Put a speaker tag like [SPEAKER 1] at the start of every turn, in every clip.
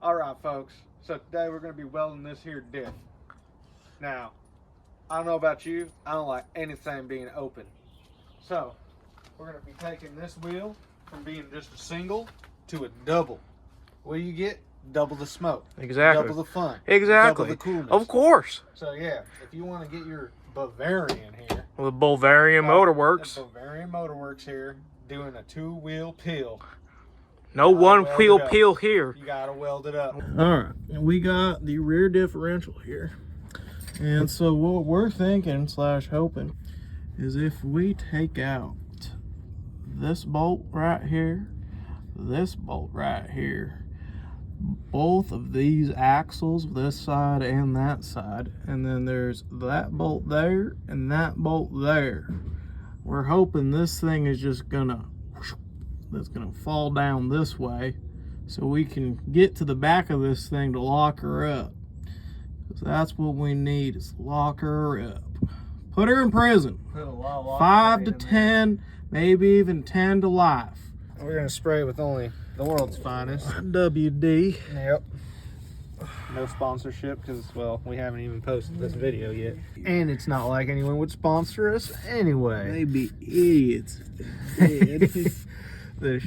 [SPEAKER 1] Alright folks, so today we're going to be welding this here diff. Now, I don't know about you, I don't like anything being open. So, we're going to be taking this wheel from being just a single to a double. What do you get? Double the smoke.
[SPEAKER 2] Exactly.
[SPEAKER 1] Double the fun.
[SPEAKER 2] Exactly.
[SPEAKER 1] Double the coolness.
[SPEAKER 2] Of course.
[SPEAKER 1] So yeah, if you want to get your Bavarian here.
[SPEAKER 2] Well, the Bavarian Motorworks.
[SPEAKER 1] The Bavarian Motorworks here, doing a 2-wheel peel.
[SPEAKER 2] No one-wheel peel here.
[SPEAKER 1] You gotta weld it up.
[SPEAKER 3] Alright, and we got the rear differential here. And so what we're thinking slash hoping is if we take out this bolt right here, this bolt right here, both of these axles, this side and that side, and then there's that bolt there and that bolt there. We're hoping this thing is just gonna fall down this way so we can get to the back of this thing to lock her up, because that's what we need, is lock her up, put her in prison. 5 to 10, maybe even 10 to life.
[SPEAKER 1] We're gonna spray it with only the world's finest
[SPEAKER 3] WD.
[SPEAKER 1] Yep. No sponsorship, because well, we haven't even posted this video yet, and it's not like anyone would sponsor us anyway.
[SPEAKER 3] They be idiots.
[SPEAKER 1] This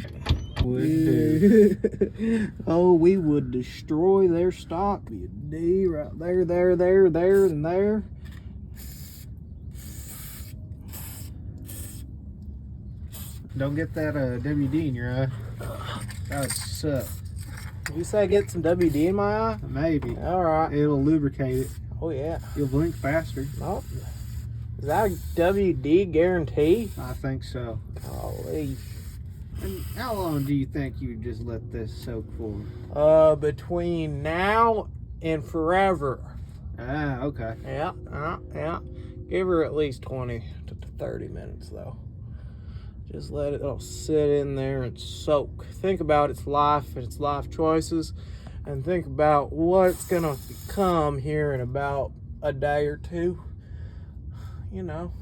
[SPEAKER 1] would do.
[SPEAKER 3] Oh, we would destroy their stock. D right there, there, and there.
[SPEAKER 1] Don't get that WD in your eye. That would suck.
[SPEAKER 3] Did you say get some WD in my eye?
[SPEAKER 1] Maybe.
[SPEAKER 3] All right.
[SPEAKER 1] It'll lubricate it.
[SPEAKER 3] Oh yeah.
[SPEAKER 1] You'll blink faster.
[SPEAKER 3] Oh. Is that a WD guarantee?
[SPEAKER 1] I think so.
[SPEAKER 3] Golly.
[SPEAKER 1] And how long do you think you just let this soak for?
[SPEAKER 3] Between now and forever.
[SPEAKER 1] Ah, okay.
[SPEAKER 3] Yeah. Give her at least 20 to 30 minutes though. Just let it sit in there and soak. Think about its life and its life choices, and think about what it's gonna become here in about a day or two. You know,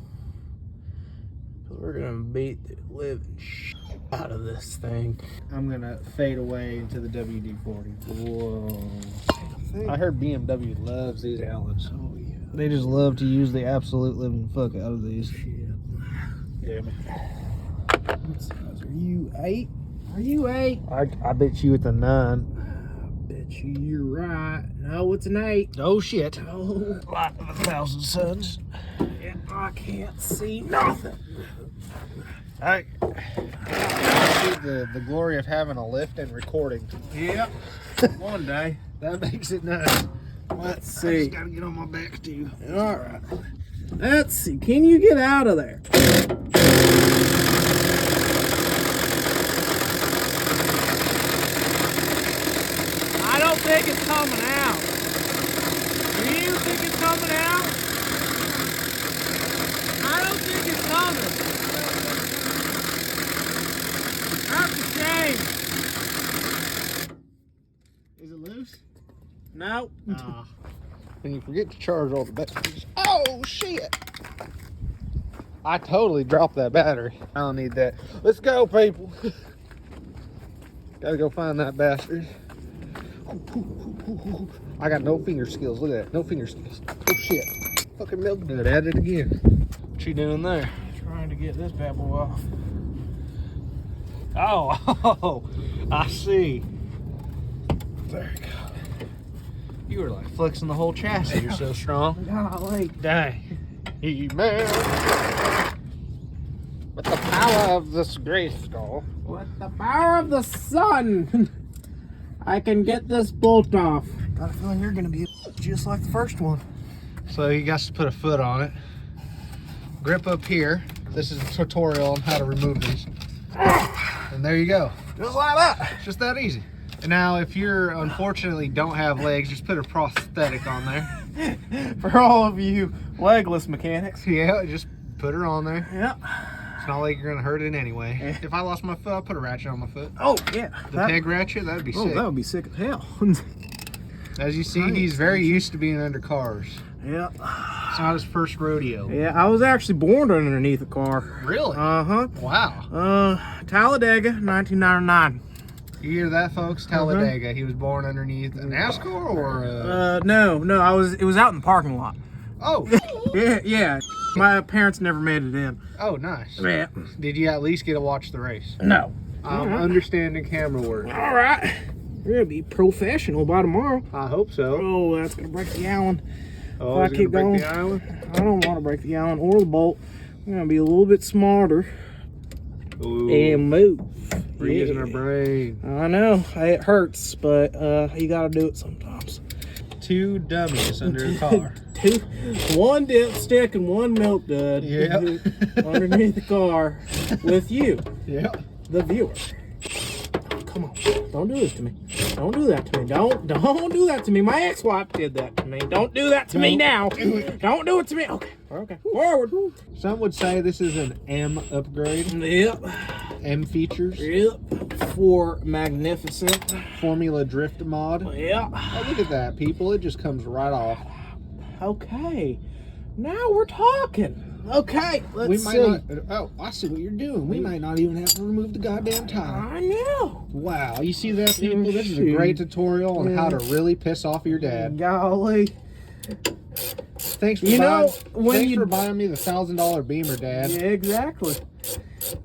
[SPEAKER 3] because we're gonna beat the living shit out of this thing.
[SPEAKER 1] I'm gonna fade away into the WD-40. Whoa. I heard BMW loves these outlets.
[SPEAKER 3] Oh yeah.
[SPEAKER 1] They just love to use the absolute living fuck out of these. Yeah.
[SPEAKER 3] What size are you? 8? Are you 8?
[SPEAKER 1] I bet you it's a 9.
[SPEAKER 3] I bet you're right. No, it's an 8.
[SPEAKER 1] Oh shit.
[SPEAKER 3] Oh,
[SPEAKER 1] Light of 1,000 suns.
[SPEAKER 3] yeah, I can't see nothing.
[SPEAKER 1] I see the glory of having a lift and recording.
[SPEAKER 3] Yep. One day.
[SPEAKER 1] That makes it nice.
[SPEAKER 3] Let's
[SPEAKER 1] I
[SPEAKER 3] see.
[SPEAKER 1] just gotta get on my back too.
[SPEAKER 3] All right. Let's see. Can you get out of there? I don't think it's coming out. Do you think it's coming out? I don't think it's coming. That's a shame.
[SPEAKER 1] Is it loose?
[SPEAKER 3] No.
[SPEAKER 1] When you forget to charge all the batteries. Oh shit! I totally dropped that battery. I don't need that. Let's go, people. Gotta go find that bastard. I got no finger skills. Look at that. No finger skills. Oh shit. Fucking Milkdud at it again. What you doing there?
[SPEAKER 3] Trying to get this bad boy off.
[SPEAKER 1] Oh, I see. There you go. You were like flexing the whole chassis. You're so strong.
[SPEAKER 3] Golly.
[SPEAKER 1] Dang. Email. With the power of this gray skull.
[SPEAKER 3] With the power of the sun, I can get this bolt off.
[SPEAKER 1] Got a feeling you're gonna be just like the first one. So you got to put a foot on it. Grip up here. This is a tutorial on how to remove these. And there you go.
[SPEAKER 3] Just like that.
[SPEAKER 1] It's just that easy. And now if you're unfortunately don't have legs, just put a prosthetic on there.
[SPEAKER 3] For all of you legless mechanics.
[SPEAKER 1] Yeah, just put her on there.
[SPEAKER 3] Yeah.
[SPEAKER 1] It's not like you're gonna hurt it anyway. If I lost my foot, I'll put a ratchet on my foot.
[SPEAKER 3] Oh yeah.
[SPEAKER 1] The peg ratchet, that'd be sick.
[SPEAKER 3] That would be sick as hell.
[SPEAKER 1] As you see, he's very used to being under cars.
[SPEAKER 3] Yeah.
[SPEAKER 1] It's not his first rodeo.
[SPEAKER 3] Yeah, I was actually born underneath a car.
[SPEAKER 1] Really?
[SPEAKER 3] Uh-huh.
[SPEAKER 1] Wow.
[SPEAKER 3] Talladega, 1999.
[SPEAKER 1] You hear that, folks? Talladega. He was born underneath a NASCAR or
[SPEAKER 3] no, it was out in the parking lot.
[SPEAKER 1] Oh.
[SPEAKER 3] Yeah. My parents never made it in.
[SPEAKER 1] Oh, nice.
[SPEAKER 3] Yeah.
[SPEAKER 1] Did you at least get to watch the race?
[SPEAKER 3] No.
[SPEAKER 1] I'm understanding camera work.
[SPEAKER 3] All right. We're gonna be professional by tomorrow.
[SPEAKER 1] I hope so.
[SPEAKER 3] Oh, that's gonna break the Allen.
[SPEAKER 1] Oh,
[SPEAKER 3] if I keep going,
[SPEAKER 1] the island?
[SPEAKER 3] I don't want to break the Allen or the bolt. I'm gonna be a little bit smarter.
[SPEAKER 1] Ooh.
[SPEAKER 3] And move.
[SPEAKER 1] We're using our brain.
[SPEAKER 3] I know it hurts, but you gotta do it sometimes.
[SPEAKER 1] 2 dummies under a car.
[SPEAKER 3] 1 dipstick and 1 Milkdud.
[SPEAKER 1] Yeah.
[SPEAKER 3] Underneath the car with you.
[SPEAKER 1] Yeah.
[SPEAKER 3] The viewer. Come on. Don't do this to me. Don't do that to me. Don't do that to me. My ex-wife did that to me. Don't do that to me now. Don't do it to me. Okay. Forward.
[SPEAKER 1] Some would say this is an M upgrade.
[SPEAKER 3] Yep.
[SPEAKER 1] M features.
[SPEAKER 3] Yep. For magnificent.
[SPEAKER 1] Formula drift mod.
[SPEAKER 3] Yeah.
[SPEAKER 1] Oh, look at that, people. It just comes right off.
[SPEAKER 3] Okay. Now we're talking. Okay, let's see.
[SPEAKER 1] Not, oh, I see what you're doing. We might not even have to remove the goddamn tire.
[SPEAKER 3] I know.
[SPEAKER 1] Wow, you see that, people? This is a great tutorial on how to really piss off your dad.
[SPEAKER 3] Golly.
[SPEAKER 1] Thanks for buying me the $1,000 Beamer, Dad.
[SPEAKER 3] Yeah, exactly.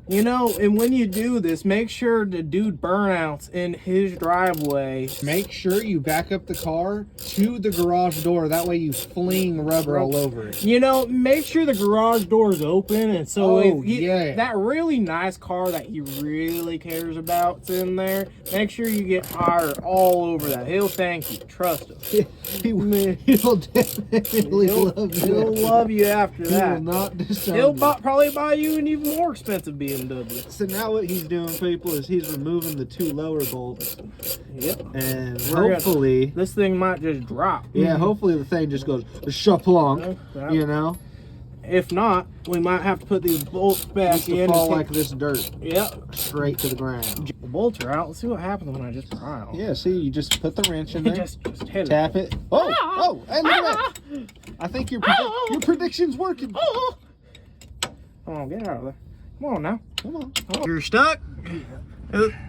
[SPEAKER 3] You know, and when you do this, make sure to do burnouts in his driveway.
[SPEAKER 1] Make sure you back up the car to the garage door. That way you fling rubber all over it.
[SPEAKER 3] You know, make sure the garage door is open. And so that really nice car that he really cares about's in there, make sure you get tire all over that. He'll thank you. Trust him.
[SPEAKER 1] He'll definitely love you.
[SPEAKER 3] He'll love you after that.
[SPEAKER 1] He will not disown
[SPEAKER 3] He'll
[SPEAKER 1] you.
[SPEAKER 3] probably buy you an even more expensive BMW.
[SPEAKER 1] So now what he's doing, people, is he's removing the 2 lower bolts.
[SPEAKER 3] Yep.
[SPEAKER 1] And hopefully
[SPEAKER 3] this thing might just drop.
[SPEAKER 1] Yeah, hopefully the thing just goes shaplonk, you know?
[SPEAKER 3] If not, we might have to put these bolts back in.
[SPEAKER 1] Fall like this dirt.
[SPEAKER 3] Yep.
[SPEAKER 1] Straight to the ground.
[SPEAKER 3] The bolts are out. Let's see what happens when I just pry them.
[SPEAKER 1] Yeah, see, you just put the wrench in there.
[SPEAKER 3] just hit
[SPEAKER 1] tap it. Oh, hey, look at that. I think your prediction's working.
[SPEAKER 3] Come on, get out of there. Come on now.
[SPEAKER 1] Come on.
[SPEAKER 3] You're stuck?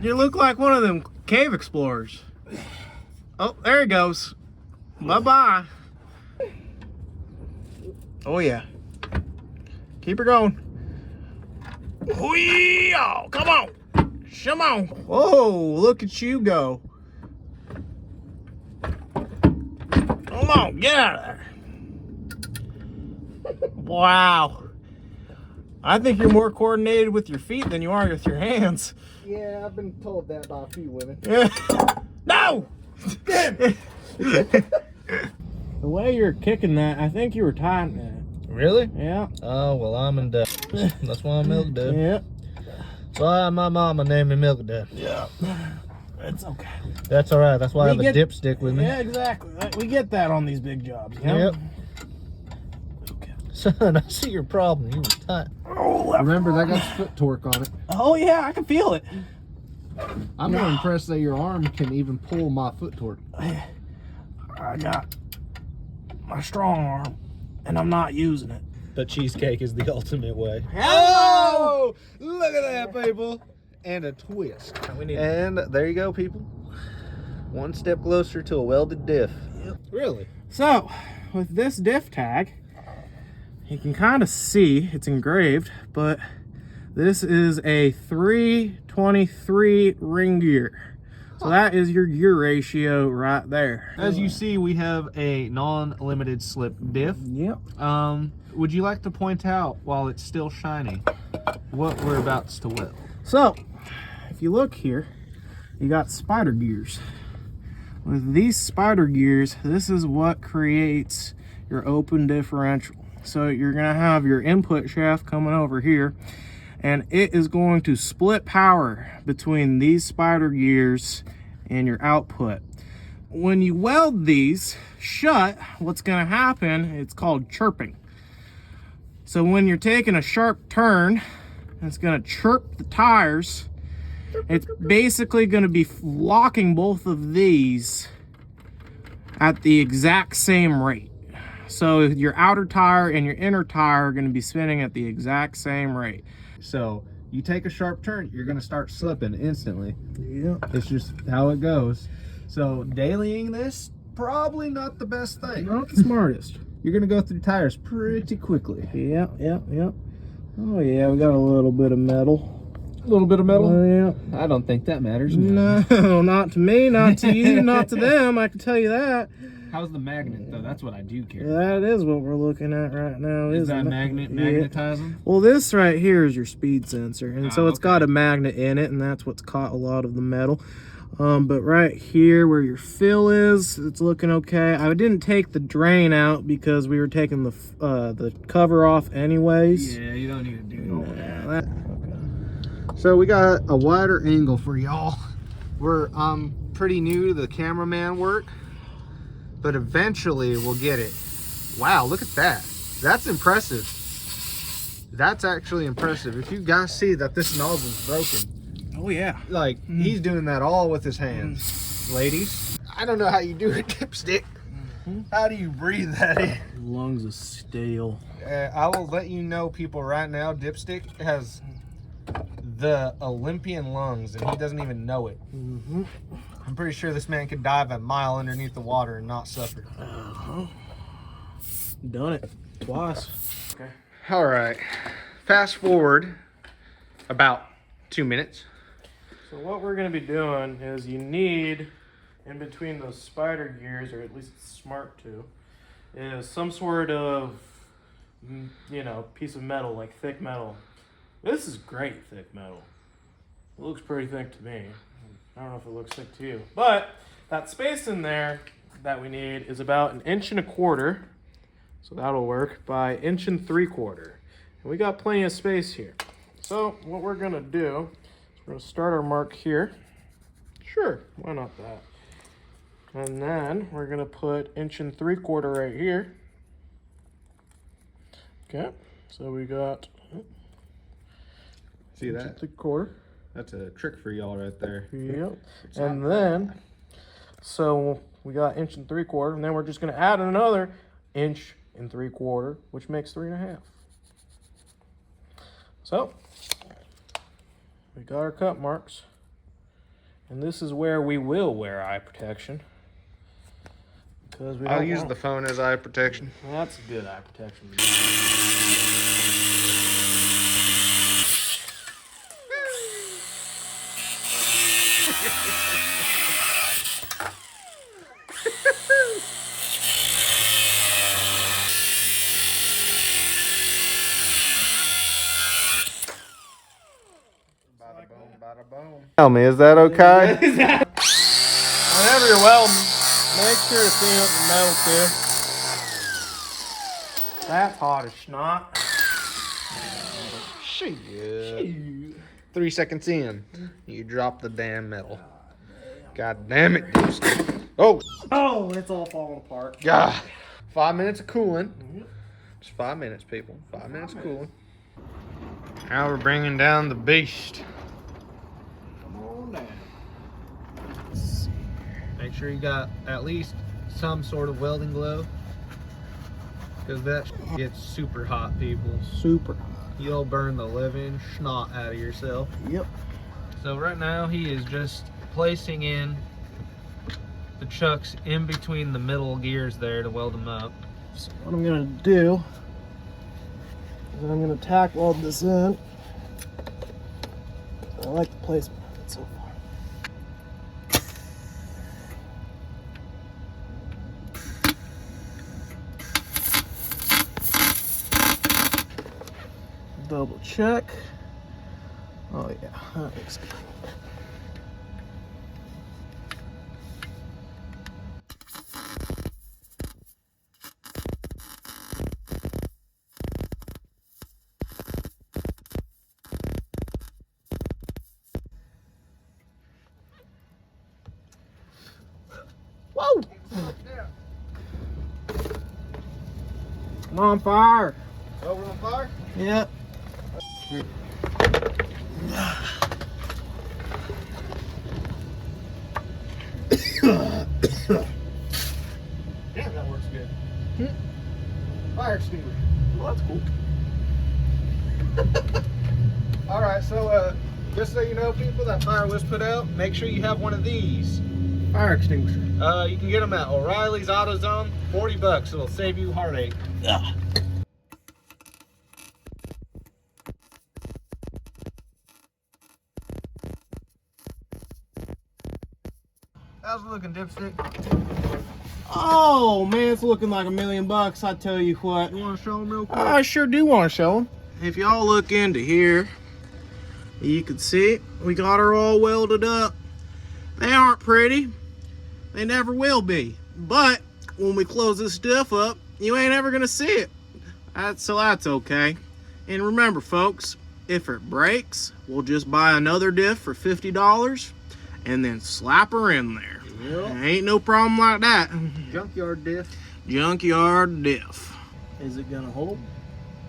[SPEAKER 3] You look like one of them cave explorers. Oh, there he goes. Bye-bye. Oh, yeah. Keep her going. Oh, come on. Come on. Whoa, look at you go. Come on, get out of there. Wow. I think you're more coordinated with your feet than you are with your hands.
[SPEAKER 1] Yeah, I've been told that by a few women.
[SPEAKER 3] No! The way you're kicking that, I think you were tying that.
[SPEAKER 1] Really?
[SPEAKER 3] Yeah.
[SPEAKER 1] Oh, well, I'm in debt. That's why I'm Milkdud.
[SPEAKER 3] Yeah.
[SPEAKER 1] That's why my mama named me Milkdud.
[SPEAKER 3] Yeah. It's okay.
[SPEAKER 1] That's all right. That's why I have a dipstick with me.
[SPEAKER 3] Yeah, exactly. We get that on these big jobs. You know?
[SPEAKER 1] Yep.
[SPEAKER 3] Okay.
[SPEAKER 1] Son, I see your problem. You were tight.
[SPEAKER 3] Oh,
[SPEAKER 1] remember, that got foot torque on it.
[SPEAKER 3] Oh, yeah, I can feel it.
[SPEAKER 1] I'm more impressed that your arm can even pull my foot torque.
[SPEAKER 3] I got my strong arm, and I'm not using it.
[SPEAKER 1] But cheesecake is the ultimate way.
[SPEAKER 3] Oh!
[SPEAKER 1] Look at that, people. And a twist. And there you go, people. One step closer to a welded diff.
[SPEAKER 3] Yep.
[SPEAKER 1] Really?
[SPEAKER 3] So, with this diff tag, you can kind of see it's engraved, but this is a 323 ring gear. So that is your gear ratio right there.
[SPEAKER 1] As you see, we have a non-limited slip diff.
[SPEAKER 3] Yep.
[SPEAKER 1] Would you like to point out, while it's still shiny, what we're about to weld?
[SPEAKER 3] So, if you look here, you got spider gears. With these spider gears, this is what creates your open differential. So you're gonna have your input shaft coming over here, and it is going to split power between these spider gears and your output. When you weld these shut, what's gonna happen, it's called chirping. So when you're taking a sharp turn, it's gonna chirp the tires. It's basically gonna be locking both of these at the exact same rate. So your outer tire and your inner tire are going to be spinning at the exact same rate.
[SPEAKER 1] So You take a sharp turn, you're gonna start slipping instantly.
[SPEAKER 3] Yeah.
[SPEAKER 1] It's just how it goes. So dailying this, probably not the best thing.
[SPEAKER 3] Not the smartest.
[SPEAKER 1] You're gonna go through tires pretty quickly.
[SPEAKER 3] Yep. Oh yeah, we got a little bit of metal.
[SPEAKER 1] A little bit of metal?
[SPEAKER 3] Yeah.
[SPEAKER 1] I don't think that matters.
[SPEAKER 3] No, not to me, not to you, not to them, I can tell you that.
[SPEAKER 1] How's the magnet though? That's what I do care.
[SPEAKER 3] That is what we're looking at right now.
[SPEAKER 1] Is that magnet magnetizing?
[SPEAKER 3] Well, this right here is your speed sensor, and so it's
[SPEAKER 1] okay.
[SPEAKER 3] got a magnet in it, and that's what's caught a lot of the metal. But right here where your fill is, it's looking okay. I didn't take the drain out because we were taking the cover off anyways.
[SPEAKER 1] Yeah, you don't need to do all that.
[SPEAKER 3] Okay.
[SPEAKER 1] So we got a wider angle for y'all. We're pretty new to the cameraman work, but eventually we'll get it. Wow, look at that. That's impressive. That's actually impressive. If you guys see that this nozzle's broken,
[SPEAKER 3] Oh yeah.
[SPEAKER 1] like he's doing that all with his hands. Ladies, I don't know how you do a dipstick. How do you breathe that in?
[SPEAKER 3] Lungs of steel.
[SPEAKER 1] I will let you know, people, right now, dipstick has the Olympian lungs and he doesn't even know it. I'm pretty sure this man could dive a mile underneath the water and not suffer.
[SPEAKER 3] Done it twice. Okay.
[SPEAKER 1] All right, fast forward about 2 minutes.
[SPEAKER 3] So what we're going to be doing is you need, in between those spider gears, or at least it's smart to, is some sort of, you know, piece of metal, like thick metal. This is great thick metal. It looks pretty thick to me. I don't know if it looks thick to you. But that space in there that we need is about 1.25 inches. So that'll work, by 1 3/4 inches. And we got plenty of space here. So what we're going to do, we're going to start our mark here. Sure, why not that? And then we're going to put 1 3/4 inches right here. Okay, so we got
[SPEAKER 1] See that?
[SPEAKER 3] 1 3/4.
[SPEAKER 1] That's a trick for y'all right there.
[SPEAKER 3] Yep. And then, so we got 1 3/4, and then we're just going to add another 1 3/4 inches, which makes 3.5 inches. So we got our cut marks, and this is where we will wear eye protection, because we
[SPEAKER 1] I'll
[SPEAKER 3] don't
[SPEAKER 1] use
[SPEAKER 3] want-
[SPEAKER 1] the phone as eye protection.
[SPEAKER 3] That's good eye protection.
[SPEAKER 1] Bada boom, bada boom. Tell me, is that okay?
[SPEAKER 3] Whenever you're welding, make sure to clean up the metal too. That's hot as snot.
[SPEAKER 1] Shit. 3 seconds in, you drop the damn metal. God damn it, dipstick. Oh,
[SPEAKER 3] Oh, it's all falling apart.
[SPEAKER 1] God. 5 minutes of cooling. Just 5 minutes, people. 5 minutes of cooling. Now we're bringing down the beast.
[SPEAKER 3] Come on down.
[SPEAKER 1] Make sure you got at least some sort of welding glove, because that gets super hot, people.
[SPEAKER 3] Super hot.
[SPEAKER 1] You'll burn the living snot out of yourself.
[SPEAKER 3] Yep.
[SPEAKER 1] So right now he is just placing in the chucks in between the middle gears there to weld them up.
[SPEAKER 3] So what I'm gonna do is I'm gonna tack weld this in. I like the placement of it so far. Double check. Oh yeah, that looks good. Whoa! I'm on fire.
[SPEAKER 1] Over on fire?
[SPEAKER 3] Yep.
[SPEAKER 1] Damn, that works good. Fire extinguisher.
[SPEAKER 3] Well, that's cool.
[SPEAKER 1] All right, So, just so you know, people, that fire was put out, make sure you have one of these.
[SPEAKER 3] Fire extinguisher.
[SPEAKER 1] You can get them at O'Reilly's AutoZone, $40. It'll save you heartache.
[SPEAKER 3] Ugh.
[SPEAKER 1] How's it looking, dipstick?
[SPEAKER 3] Oh man, it's looking like $1,000,000. I tell you what.
[SPEAKER 1] You want to show them real quick?
[SPEAKER 3] I sure do want to show them. If y'all look into here, you can see we got her all welded up. They aren't pretty. They never will be. But when we close this diff up, you ain't ever gonna see it. So that's okay. And remember, folks, if it breaks, we'll just buy another diff for $50 and then slap her in there.
[SPEAKER 1] Yep.
[SPEAKER 3] Ain't no problem like that.
[SPEAKER 1] Junkyard diff.
[SPEAKER 3] Junkyard diff. Is it gonna hold?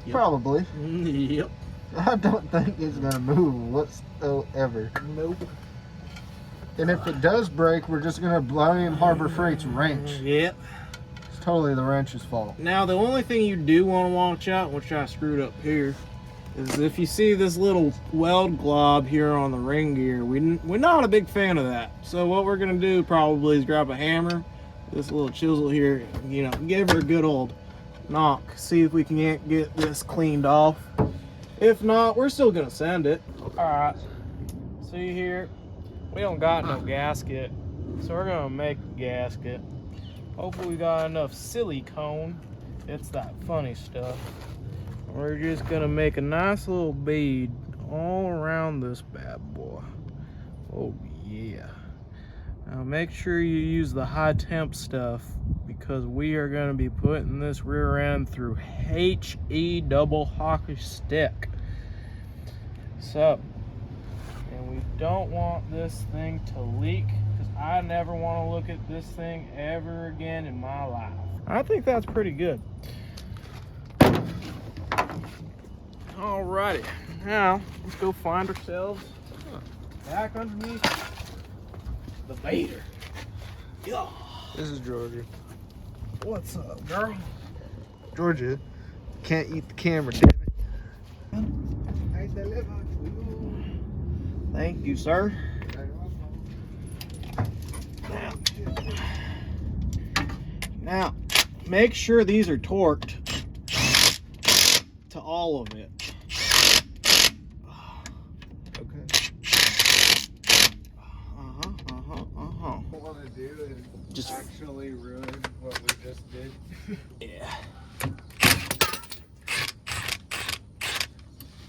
[SPEAKER 3] Yep.
[SPEAKER 1] Probably.
[SPEAKER 3] Yep.
[SPEAKER 1] I don't think it's gonna move whatsoever.
[SPEAKER 3] Nope.
[SPEAKER 1] And if it does break, we're just gonna blame Harbor Freight's wrench.
[SPEAKER 3] Yep.
[SPEAKER 1] It's totally the wrench's fault.
[SPEAKER 3] Now the only thing you do want to watch out, which I screwed up here, is if you see this little weld glob here on the ring gear, we're not a big fan of that. So what we're gonna do probably is grab a hammer, this little chisel here, you know, give her a good old knock, see if we can get this cleaned off. If not, we're still gonna send it. All right, see here, we don't got no gasket, so we're gonna make a gasket. Hopefully we got enough silicone. It's that funny stuff. We're just gonna make a nice little bead all around this bad boy. Oh yeah. Now make sure you use the high temp stuff because we are gonna be putting this rear end through HE double hockey stick. So, and we don't want this thing to leak because I never want to look at this thing ever again in my life. I think that's pretty good. Alrighty, now let's go find ourselves back underneath the Vader. Yeah.
[SPEAKER 1] This is Georgia.
[SPEAKER 3] What's up, girl?
[SPEAKER 1] Georgia can't eat the camera, damn it. I deliver.
[SPEAKER 3] Thank you, sir. Now, make sure these are torqued to all of it.
[SPEAKER 1] Okay. What I want to do is
[SPEAKER 3] Just
[SPEAKER 1] actually ruin what we just did.
[SPEAKER 3] yeah.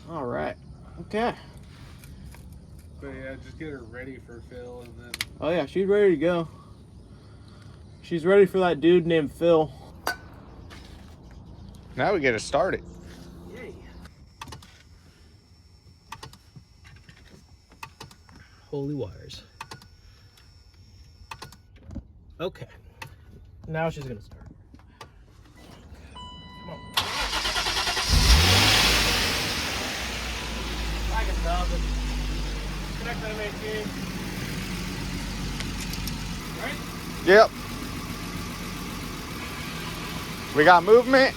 [SPEAKER 3] All right. Okay.
[SPEAKER 1] But yeah, just get her ready for Phil and then.
[SPEAKER 3] Oh yeah, she's ready to go. She's ready for that dude named Phil.
[SPEAKER 1] Now we get to start it.
[SPEAKER 3] Yay. Holy wires. Okay. Now she's gonna start. Come on. I can stop it. Connect that main key. Right?
[SPEAKER 1] Yep. We got movement.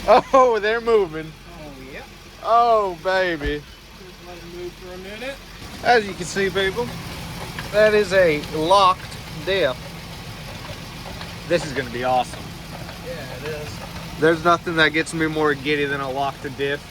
[SPEAKER 1] Oh, they're moving.
[SPEAKER 3] Oh, yeah.
[SPEAKER 1] Oh, baby.
[SPEAKER 3] Just let it move for a minute.
[SPEAKER 1] As you can see, people, that is a locked diff. This is going to be awesome.
[SPEAKER 3] Yeah, it is.
[SPEAKER 1] There's nothing that gets me more giddy than a locked diff.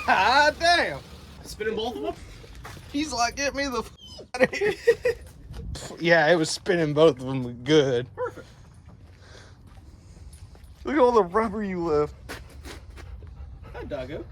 [SPEAKER 1] God damn!
[SPEAKER 3] Spinning both of them?
[SPEAKER 1] He's like, get me the out of here. Yeah, it was spinning both of them good.
[SPEAKER 3] Perfect.
[SPEAKER 1] Look at all the rubber you left.
[SPEAKER 3] Hi, doggo.